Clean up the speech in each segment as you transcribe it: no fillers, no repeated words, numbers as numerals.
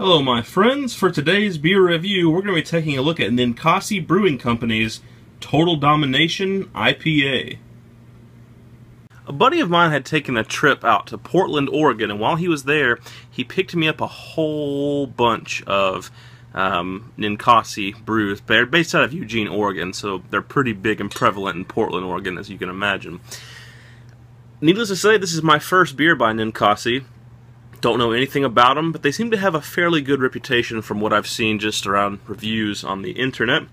Hello my friends, for today's beer review we're going to be taking a look at Ninkasi Brewing Company's Total Domination IPA. A buddy of mine had taken a trip out to Portland, Oregon, and while he was there he picked me up a whole bunch of Ninkasi brews. They're based out of Eugene, Oregon, so they're pretty big and prevalent in Portland, Oregon, as you can imagine. Needless to say, this is my first beer by Ninkasi. Don't know anything about them, but they seem to have a fairly good reputation from what I've seen just around reviews on the internet.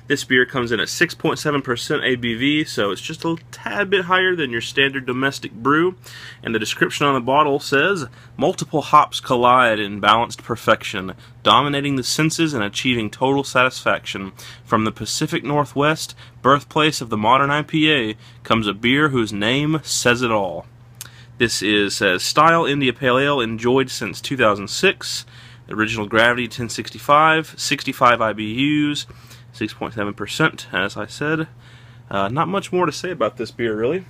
This beer comes in at 6.7% ABV, so it's just a tad bit higher than your standard domestic brew. And the description on the bottle says, multiple hops collide in balanced perfection, dominating the senses and achieving total satisfaction. From the Pacific Northwest, birthplace of the modern IPA, comes a beer whose name says it all. This says Style India Pale Ale, enjoyed since 2006. Original gravity 1065, 65 IBUs, 6.7%, as I said. Not much more to say about this beer, really.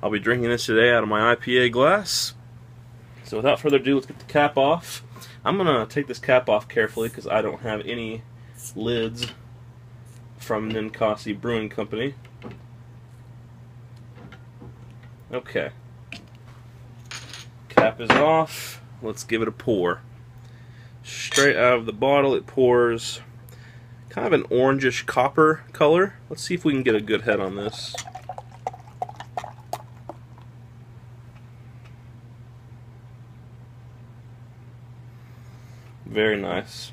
I'll be drinking this today out of my IPA glass. So without further ado, let's get the cap off. I'm going to take this cap off carefully because I don't have any lids from Ninkasi Brewing Company. Okay. Cap is off. Let's give it a pour. Straight out of the bottle it pours kind of an orangish copper color. Let's see if we can get a good head on this. Very nice.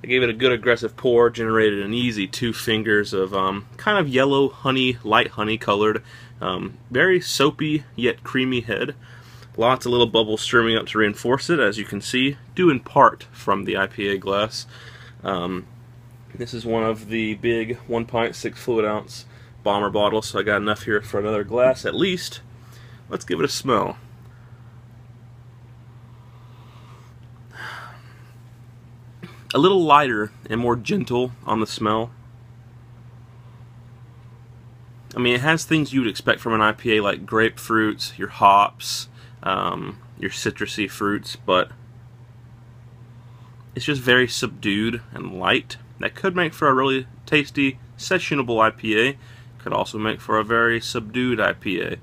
I gave it a good aggressive pour, generated an easy 2 fingers of kind of yellow honey, light honey colored, very soapy yet creamy head. Lots of little bubbles streaming up to reinforce it, as you can see, due in part from the IPA glass. This is one of the big 1 pint 6 fluid ounce bomber bottles, so I got enough here for another glass at least. Let's give it a smell. A little lighter and more gentle on the smell. I mean, it has things you would expect from an IPA like grapefruits, your hops, your citrusy fruits, but it's just very subdued and light. That could make for a really tasty, sessionable IPA. Could also make for a very subdued IPA.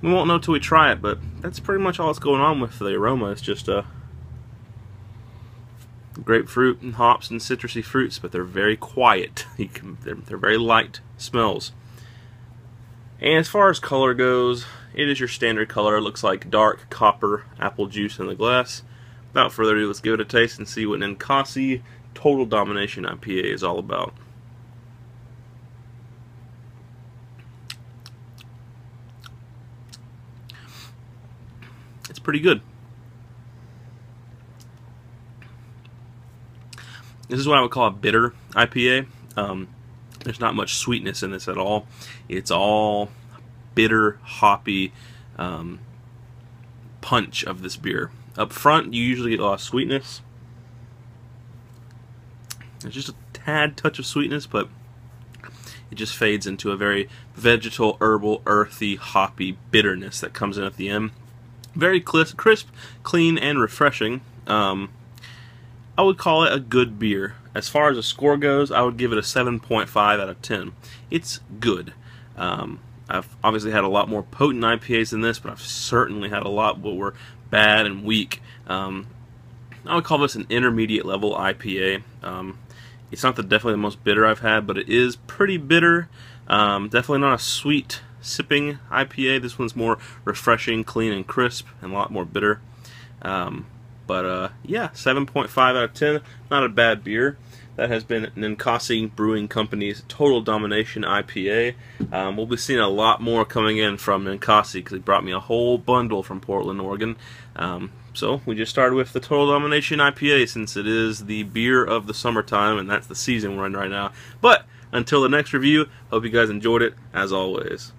We won't know till we try it, but that's pretty much all that's going on with the aroma. It's just grapefruit and hops and citrusy fruits, but they're very quiet. They're very light smells. And as far as color goes, it is your standard color. It looks like dark copper apple juice in the glass. Without further ado, let's give it a taste and see what Ninkasi Total Domination IPA is all about. It's pretty good. This is what I would call a bitter IPA. There's not much sweetness in this at all. It's all bitter, hoppy punch of this beer. Up front, you usually get a lot of sweetness. There's just a tad touch of sweetness, but it just fades into a very vegetal, herbal, earthy, hoppy bitterness that comes in at the end. Very crisp, clean, and refreshing. I would call it a good beer. As far as a score goes, I would give it a 7.5 out of 10. It's good. I've obviously had a lot more potent IPAs than this, but I've certainly had a lot that were bad and weak. I would call this an intermediate level IPA. It's not definitely the most bitter I've had, but it is pretty bitter. Definitely not a sweet sipping IPA. This one's more refreshing, clean, and crisp, and a lot more bitter. Yeah, 7.5 out of 10. Not a bad beer. That has been Ninkasi Brewing Company's Total Domination IPA. We'll be seeing a lot more coming in from Ninkasi because they brought me a whole bundle from Portland, Oregon. So we just started with the Total Domination IPA since it is the beer of the summertime and that's the season we're in right now. But until the next review, hope you guys enjoyed it as always.